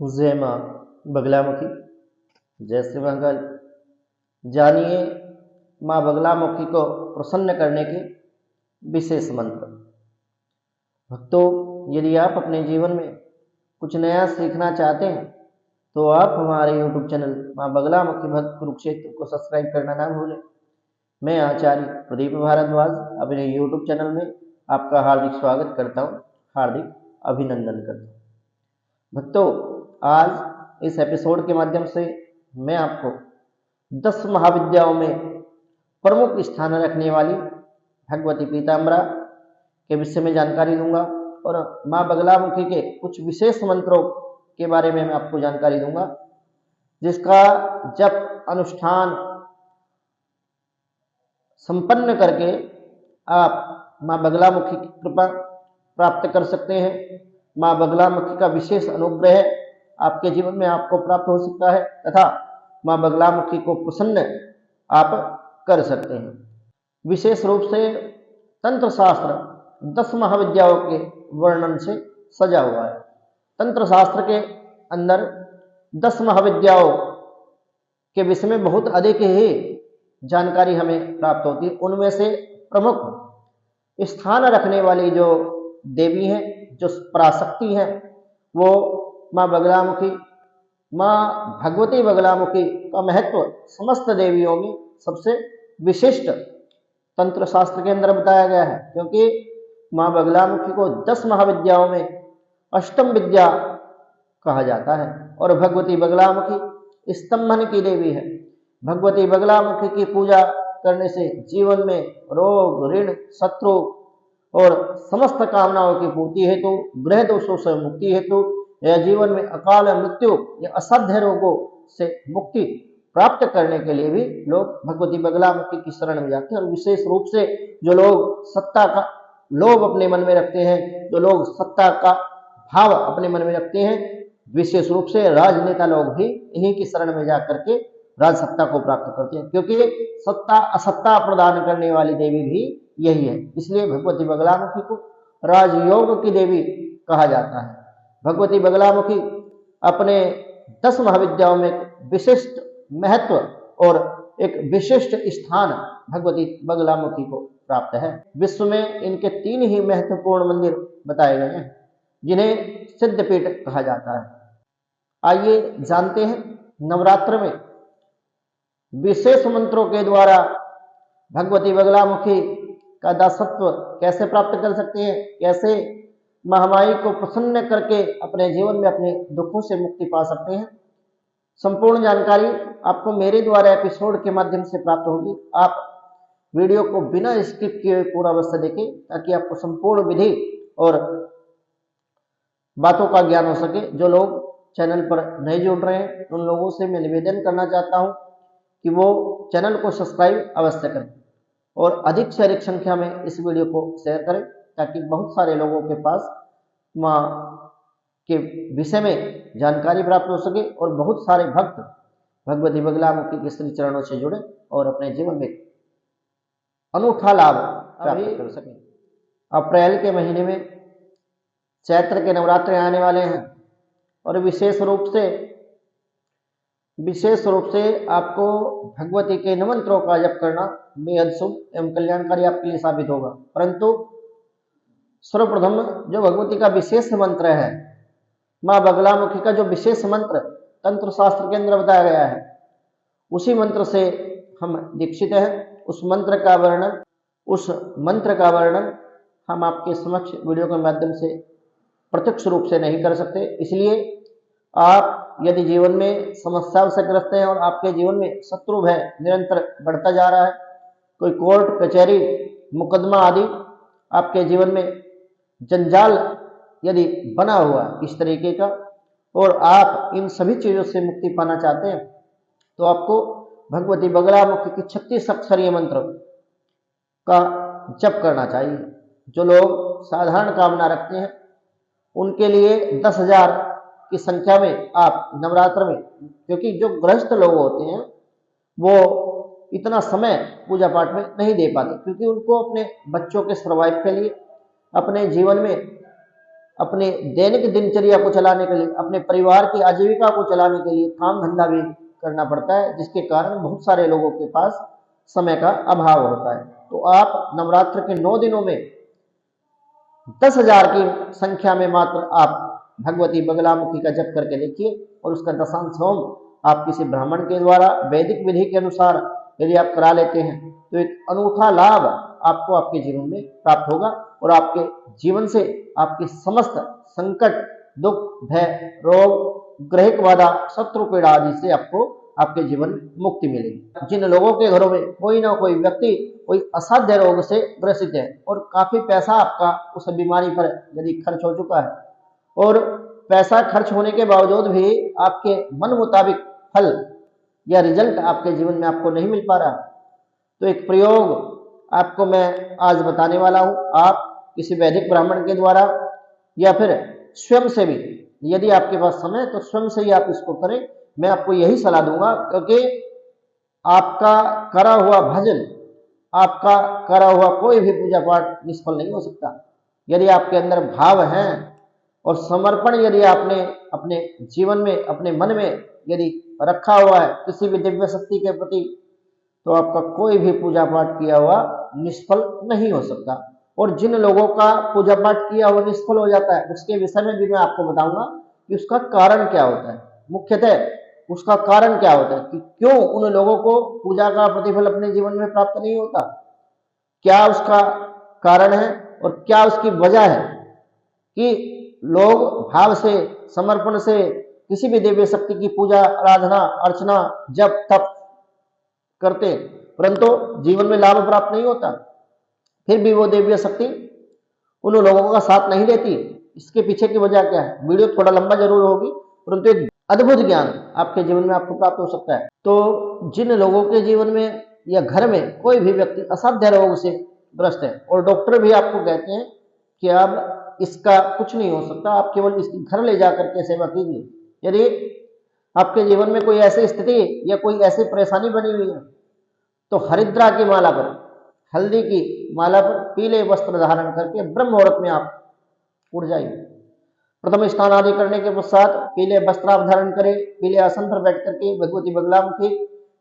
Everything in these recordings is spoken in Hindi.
जय माँ बगलामुखी। जय श्री मंगल। जानिए माँ बगलामुखी को प्रसन्न करने के विशेष मंत्र। भक्तों, यदि आप अपने जीवन में कुछ नया सीखना चाहते हैं तो आप हमारे YouTube चैनल माँ बगलामुखी भक्त कुरुक्षेत्र को सब्सक्राइब करना ना भूलें। मैं आचार्य प्रदीप भारद्वाज अपने YouTube चैनल में आपका हार्दिक स्वागत करता हूँ, हार्दिक अभिनंदन करता हूँ। भक्तों, आज इस एपिसोड के माध्यम से मैं आपको 10 महाविद्याओं में प्रमुख स्थान रखने वाली भगवती पीताम्बरा के विषय में जानकारी दूंगा और माँ बगलामुखी के कुछ विशेष मंत्रों के बारे में मैं आपको जानकारी दूंगा, जिसका जप अनुष्ठान संपन्न करके आप माँ बगलामुखी की कृपा प्राप्त कर सकते हैं। माँ बगलामुखी का विशेष अनुग्रह आपके जीवन में आपको प्राप्त हो सकता है तथा माँ बगलामुखी को प्रसन्न आप कर सकते हैं। विशेष रूप से तंत्र शास्त्र 10 महाविद्याओं के वर्णन से सजा हुआ है। तंत्र शास्त्र के अंदर 10 महाविद्याओं के विषय में बहुत अधिक ही जानकारी हमें प्राप्त होती है। उनमें से प्रमुख स्थान रखने वाली जो देवी हैं, जो पराशक्ति हैं, वो माँ बगलामुखी, माँ भगवती बगलामुखी का महत्व समस्त देवियों में सबसे विशिष्ट तंत्र शास्त्र के अंदर बताया गया है, क्योंकि माँ बगलामुखी को 10 महाविद्याओं में अष्टम विद्या कहा जाता है और भगवती बगलामुखी स्तंभन की देवी है। भगवती बगलामुखी की पूजा करने से जीवन में रोग, ऋण, शत्रु और समस्त कामनाओं की पूर्ति हेतु, ग्रह दोषों से मुक्ति हेतु या जीवन में अकाल मृत्यु या असाध्य रोगों से मुक्ति प्राप्त करने के लिए भी लोग भगवती बगलामुखी की शरण में जाते हैं। और विशेष रूप से जो लोग सत्ता का लोभ अपने मन में रखते हैं, जो लोग सत्ता का भाव अपने मन में रखते हैं, विशेष रूप से राजनेता लोग भी इन्हीं की शरण में जाकर के राज सत्ता को प्राप्त करते हैं, क्योंकि सत्ता असत्ता प्रदान करने वाली देवी भी यही है। इसलिए भगवती बगलामुखी को राजयोग की देवी कहा जाता है। भगवती बगलामुखी अपने 10 महाविद्याओं में विशिष्ट महत्व और एक विशिष्ट स्थान भगवती बगलामुखी को प्राप्त है। विश्व में इनके 3 ही महत्वपूर्ण मंदिर बताए गए हैं, जिन्हें सिद्धपीठ कहा जाता है। आइए जानते हैं नवरात्र में विशेष मंत्रों के द्वारा भगवती बगलामुखी का दासत्व कैसे प्राप्त कर सकते हैं, कैसे महामाई को प्रसन्न करके अपने जीवन में अपने दुखों से मुक्ति पा सकते हैं। संपूर्ण जानकारी आपको मेरे द्वारा एपिसोड के माध्यम से प्राप्त होगी। आप वीडियो को बिना स्किप किए पूरा अवश्य देखें, ताकि आपको संपूर्ण विधि और बातों का ज्ञान हो सके। जो लोग चैनल पर नहीं जुड़ रहे हैं, उन लोगों से मैं निवेदन करना चाहता हूं कि वो चैनल को सब्सक्राइब अवश्य करें और अधिक से अधिक संख्या में इस वीडियो को शेयर करें, ताकि बहुत सारे लोगों के पास माँ के विषय में जानकारी प्राप्त हो सके और बहुत सारे भक्त भगवती बगलामुखी के श्री चरणों से जुड़े और अपने जीवन में अनूठा लाभ प्राप्त कर सकें। अप्रैल के महीने में चैत्र के नवरात्र आने वाले हैं और विशेष रूप से आपको भगवती के इन मंत्रों का जप करना बेहद शुभ एवं कल्याणकारी आपके लिए साबित होगा। परंतु सर्वप्रथम जो भगवती का विशेष मंत्र है, माँ बगलामुखी का जो विशेष मंत्र तंत्र शास्त्र के अंदर बताया गया है, उसी मंत्र से हम दीक्षित हैं। उस मंत्र का वर्णन हम आपके समक्ष वीडियो के माध्यम से प्रत्यक्ष रूप से नहीं कर सकते। इसलिए आप यदि जीवन में समस्याओं से ग्रस्त हैं और आपके जीवन में शत्रु भय निरंतर बढ़ता जा रहा है, कोई कोर्ट कचहरी मुकदमा आदि आपके जीवन में जंजाल यदि बना हुआ इस तरीके का, और आप इन सभी चीजों से मुक्ति पाना चाहते हैं, तो आपको भगवती बगलामुखी की 36 अक्षरीय मंत्र का जप करना चाहिए। जो लोग साधारण कामना रखते हैं, उनके लिए 10,000 की संख्या में आप नवरात्र में, क्योंकि जो गृहस्थ लोग होते हैं वो इतना समय पूजा पाठ में नहीं दे पाते, क्योंकि उनको अपने बच्चों के सर्वाइव के लिए, अपने जीवन में अपने दैनिक दिनचर्या को चलाने के लिए, अपने परिवार की आजीविका को चलाने के लिए काम धंधा भी करना पड़ता है, जिसके कारण बहुत सारे लोगों के पास समय का अभाव होता है। तो आप नवरात्र के 9 दिनों में 10,000 की संख्या में मात्र आप भगवती बगलामुखी का जप करके देखिए, और उसका दशांश होम आप किसी ब्राह्मण के द्वारा वैदिक विधि के अनुसार यदि आप करा लेते हैं तो एक अनूठा लाभ आपको आपके जीवन में प्राप्त होगा, और आपके जीवन से आपके समस्त संकट, दुख, भय, रोग, ग्रहिक बाधा, शत्रु पीड़ा आदि से आपको आपके जीवन में मुक्ति मिलेगी। जिन लोगों के घरों में कोई ना कोई व्यक्ति कोई असाध्य रोग से ग्रसित है और काफी पैसा आपका उस बीमारी पर यदि खर्च हो चुका है, और पैसा खर्च होने के बावजूद भी आपके मन मुताबिक फल या रिजल्ट आपके जीवन में आपको नहीं मिल पा रहा, तो एक प्रयोग आपको मैं आज बताने वाला हूं। आप किसी वैदिक ब्राह्मण के द्वारा या फिर स्वयं से भी, यदि आपके पास समय तो स्वयं से ही आप इसको करें। मैं आपको यही सलाह दूंगा, क्योंकि आपका करा हुआ भजन, आपका करा हुआ कोई भी पूजा पाठ निष्फल नहीं हो सकता। यदि आपके अंदर भाव है और समर्पण यदि आपने अपने जीवन में, अपने मन में यदि रखा हुआ है किसी भी दिव्य शक्ति के प्रति, तो आपका कोई भी पूजा पाठ किया हुआ निष्फल नहीं हो सकता। और जिन लोगों का पूजा पाठ किया हुआ निष्फल हो जाता है, उसके विषय में भी मैं आपको बताऊंगा कि उसका कारण क्या होता है। मुख्यतः उसका कारण क्या होता है कि क्यों उन लोगों को पूजा का प्रतिफल अपने जीवन में प्राप्त नहीं होता, क्या उसका कारण है और क्या उसकी वजह है कि लोग भाव से, समर्पण से किसी भी दिव्य शक्ति की पूजा, आराधना, अर्चना, जप, तप करते, परंतु जीवन में लाभ प्राप्त नहीं होता। फिर भी वो दिव्य शक्ति उन लोगों का साथ नहीं देती। इसके पीछे की वजह क्या है? वीडियो थोड़ा लंबा जरूर होगी, परंतु एक अद्भुत ज्ञान आपके जीवन में आपको प्राप्त हो सकता है। तो जिन लोगों के जीवन में या घर में कोई भी व्यक्ति असाध्य रोग से ग्रस्त है और डॉक्टर भी आपको कहते हैं कि अब इसका कुछ नहीं हो सकता, आप केवल इसकी घर ले जाकर के सेवा कीजिए। यदि आपके जीवन में कोई ऐसी स्थिति या कोई ऐसी परेशानी बनी हुई है, तो हरिद्रा की माला पर, हल्दी की माला पर पीले वस्त्र धारण करके ब्रह्म मुहूर्त में आप उठ जाइए। प्रथम स्नान आदि करने के पश्चात पीले वस्त्र आप धारण करें, पीले आसन पर बैठ करके भगवती बगलामुखी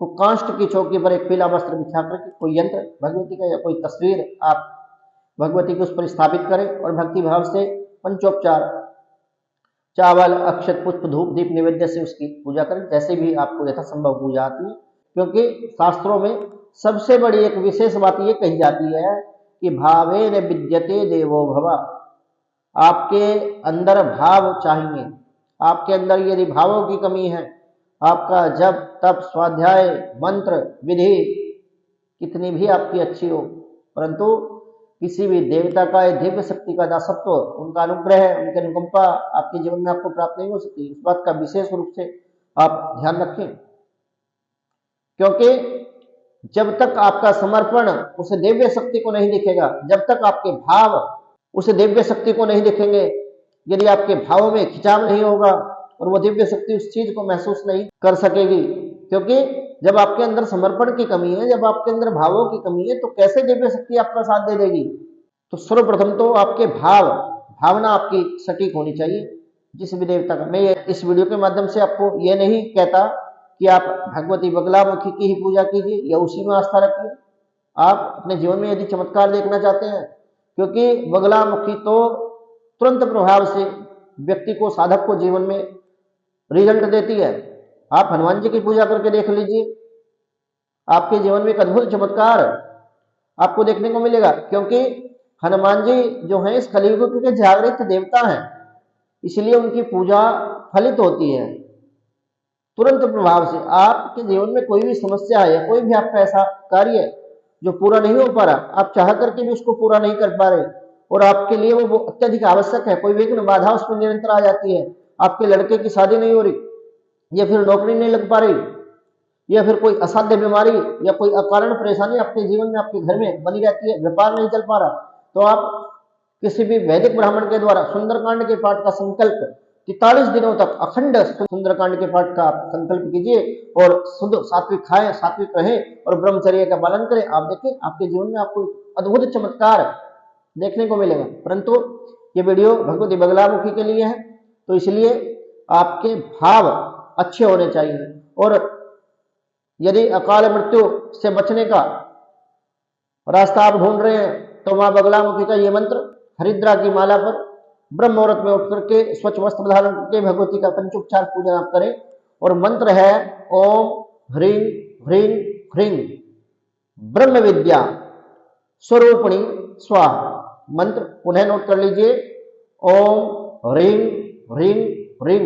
को कांस्ट की चौकी पर एक पीला वस्त्र बिछा करके कोई यंत्र भगवती का या कोई तस्वीर आप भगवती को उस पर स्थापित करें और भक्ति भाव से पंचोपचार चावल, अक्षत, पुष्प, धूप, दीप नैवेद्य से उसकी पूजा करें, जैसे भी आपको यथासंभव पूजा आती है। क्योंकि शास्त्रों में सबसे बड़ी एक विशेष बात ये कही जाती है कि भावेन विद्यते देवो भव। आपके अंदर भाव चाहिए। आपके अंदर यदि भावों की कमी है, आपका जप, तप, स्वाध्याय, मंत्र, विधि कितनी भी आपकी अच्छी हो, परंतु किसी भी देवता का या दिव्य शक्ति का दासत्व, उनका अनुग्रह, उनकी अनुकंपा आपके जीवन में आपको प्राप्त नहीं हो सकती। इस बात का विशेष रूप से आप ध्यान रखें, क्योंकि जब तक आपका समर्पण उस दिव्य शक्ति को नहीं दिखेगा, जब तक आपके भाव उस दिव्य शक्ति को नहीं दिखेंगे, यदि आपके भावों में खिंचाव नहीं होगा और वो दिव्य शक्ति उस चीज को महसूस नहीं कर सकेगी, क्योंकि जब आपके अंदर समर्पण की कमी है, जब आपके अंदर भावों की कमी है, तो कैसे दिव्य शक्ति आपका साथ दे देगी? तो सर्वप्रथम तो आपके भावना आपकी सटीक होनी चाहिए। जिस भी देवता का, मैं इस वीडियो के माध्यम से आपको ये नहीं कहता कि आप भगवती बगलामुखी की ही पूजा कीजिए या उसी में आस्था रखिए। आप अपने जीवन में यदि चमत्कार देखना चाहते हैं, क्योंकि बगलामुखी तो तुरंत प्रभाव से व्यक्ति को, साधक को जीवन में रिजल्ट देती है। आप हनुमान जी की पूजा करके देख लीजिए, आपके जीवन में एक अद्भुत चमत्कार आपको देखने को मिलेगा। क्योंकि हनुमान जी जो है इस कलियुग के जागृत देवता हैं, इसलिए उनकी पूजा फलित होती है तुरंत प्रभाव से। आपके जीवन में कोई भी समस्या है या कोई भी आपका ऐसा कार्य जो पूरा नहीं हो पा रहा, आप चाह करके भी उसको पूरा नहीं कर पा रहे और आपके लिए वो अत्यधिक आवश्यक है, कोई विघ्न बाधा उस पर निरंतर आ जाती है, आपके लड़के की शादी नहीं हो रही, या फिर नौकरी नहीं लग पा रही, या फिर कोई असाध्य बीमारी या कोई अकारण परेशानी आपके जीवन में, आपके घर में बनी रहती है, व्यापार नहीं चल पा रहा, तो आप किसी भी वैदिक ब्राह्मण के द्वारा सुंदरकांड के पाठ का संकल्प 43 दिनों तक अखंड सुंदरकांड के पाठ का आप संकल्प कीजिए और शुद्ध सात्विक खाएं, सात्विक रहें और ब्रह्मचर्य का पालन करें। आप देखें आपके जीवन में आपको अद्भुत चमत्कार देखने को मिलेगा। परंतु ये वीडियो भगवती बगलामुखी के लिए है, तो इसलिए आपके भाव अच्छे होने चाहिए। और यदि अकाल मृत्यु से बचने का रास्ता आप ढूंढ रहे हैं तो मां बगलामुखी का ये मंत्र हरिद्रा की माला पर ब्रह्म मुहूर्त में उठ करके स्वच्छ वस्त्र धारण करके भगवती का पंचोपचार पूजन आप करें। और मंत्र है ओम ह्रीं ह्रीं ह्रीं ब्रह्म विद्या स्वरूपिणी स्वाहा। मंत्र पुनः नोट कर लीजिए, ओम ह्रीं ह्रीं ह्रीं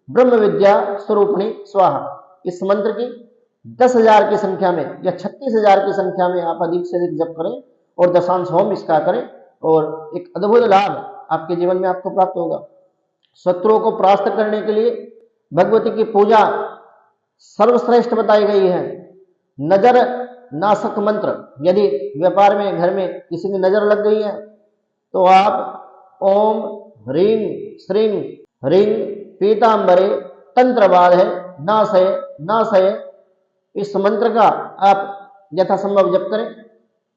ब्रह्म विद्या स्वरूपिणी स्वाहा। इस मंत्र की 10,000 की संख्या में या 36,000 की संख्या में आप अधिक से अधिक जप करें और दशांश होम इसका करें, और एक अद्भुत लाभ आपके जीवन में आपको प्राप्त होगा। शत्रुओं को परास्त करने के लिए भगवती की पूजा सर्वश्रेष्ठ बताई गई है। नजर नाशक मंत्र, यदि व्यापार में घर में किसी की नजर लग गई है तो आप ओम ह्रीं श्रीं ह्रीं पीतांबरे तंत्रवाद है नाशय नाशय, इस मंत्र का आप यथासंभव जप करें।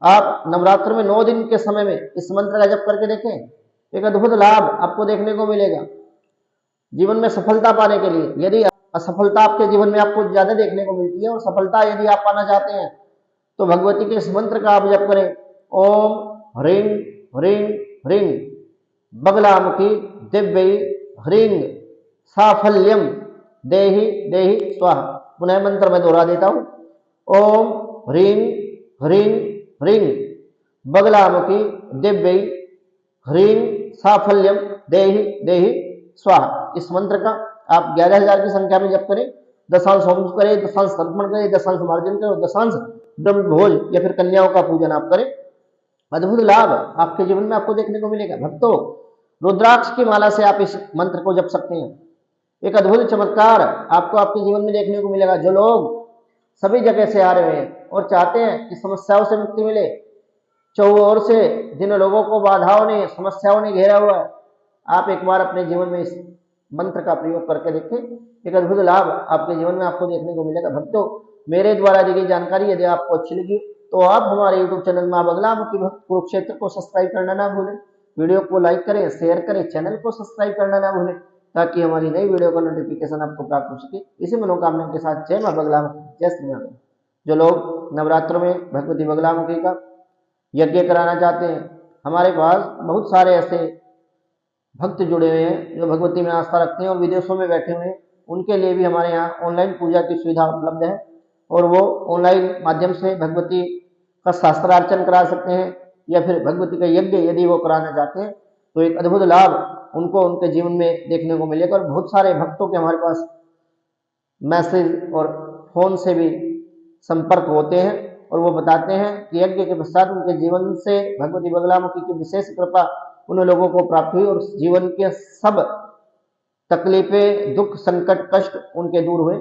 आप नवरात्र में 9 दिन के समय में इस मंत्र का जप करके देखें, एक अद्भुत लाभ आपको देखने को मिलेगा जीवन में सफलता पाने के लिए। यदि असफलता आपके जीवन में आपको ज्यादा देखने को मिलती है और सफलता यदि आप पाना चाहते हैं तो भगवती के इस मंत्र का आप जप करें, ओम ह्रीं ह्रीं ह्रीं बगलामुखी दिव्यै ह्रीं साफल्यम देहि देहि स्वाहा। पुनः मंत्र में दोहरा देता हूं, ओम ह्रीं ह्रीं ह्रीं बगलामुखी दिव्यै ह्रीं साफल्यम देहि देहि स्वाहा। इस मंत्र का आप 11,000 की संख्या में जप करें, दशांश होम करें, दशांश तर्पण करें, दशांश मार्जन करें, दशांश ब्रह्म भोज या फिर कन्याओं का पूजन आप करें। अद्भुत लाभ आपके जीवन में आपको देखने को मिलेगा। भक्तों, रुद्राक्ष की माला से आप इस मंत्र को जप सकते हैं, एक अद्भुत चमत्कार आपको आपके जीवन में देखने को मिलेगा। जो लोग सभी जगह से आ रहे हैं और चाहते हैं कि समस्याओं से मुक्ति मिले, चौओं ओर से जिन लोगों को बाधाओं ने समस्याओं ने घेरा हुआ है, आप एक बार अपने जीवन में इस मंत्र का प्रयोग करके देखें, एक अद्भुत लाभ आपके जीवन में आपको देखने को मिलेगा। भक्तों, मेरे द्वारा दी गई जानकारी यदि आपको अच्छी लगी तो आप हमारे YouTube चैनल मां बगलामुखी भक्त कुरुक्षेत्र को सब्सक्राइब करना ना भूलें, वीडियो को लाइक करें, शेयर करें, चैनल को सब्सक्राइब करना ना भूलें ताकि हमारी नई वीडियो का नोटिफिकेशन आपको प्राप्त हो सके। इसी मनोकामना के साथ जय मां बगलामुखी, जय श्री राम। जो लोग नवरात्र में भगवती बगलामुखी का यज्ञ कराना चाहते हैं, हमारे पास बहुत सारे ऐसे भक्त जुड़े हुए हैं जो भगवती में आस्था रखते हैं और विदेशों में बैठे हुए हैं। उनके लिए भी हमारे यहाँ ऑनलाइन पूजा की सुविधा उपलब्ध है और वो ऑनलाइन माध्यम से भगवती का शास्त्रार्चन करा सकते हैं या फिर भगवती का यज्ञ यदि वो कराना चाहते हैं तो एक अद्भुत लाभ उनको उनके जीवन में देखने को मिलेगा। और बहुत सारे भक्तों के हमारे पास मैसेज और फोन से भी संपर्क होते हैं और वो बताते हैं कि यज्ञ के पश्चात उनके जीवन से भगवती बगलामुखी की विशेष कृपा उन लोगों को प्राप्त हुई और जीवन के सब तकलीफें, दुख, संकट, कष्ट उनके दूर हुए।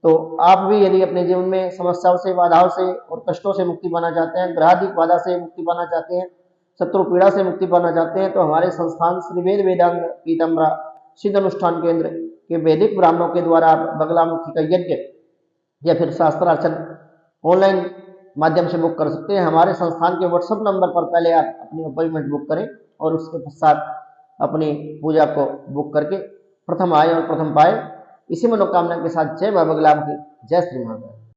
तो आप भी यदि अपने जीवन में समस्याओं से, बाधाओं से और कष्टों से मुक्ति पाना चाहते हैं, ग्रहाधिक बाधा से मुक्ति पाना चाहते हैं, शत्रु पीड़ा से मुक्ति पाना चाहते हैं, तो हमारे संस्थान श्री वेद वेदांग पीताम्बरा सिद्ध अनुष्ठान केंद्र के वैदिक ब्राह्मणों के द्वारा आप बगलामुखी का यज्ञ या फिर शास्त्रार्चन ऑनलाइन माध्यम से बुक कर सकते हैं। हमारे संस्थान के व्हाट्सएप नंबर पर पहले आप अपनी अपॉइंटमेंट बुक करें और उसके पश्चात अपनी पूजा को बुक करके प्रथम आए और प्रथम पाए। इसी मनोकामना के साथ जय मां बगलामुखी, जय श्री महाकाल।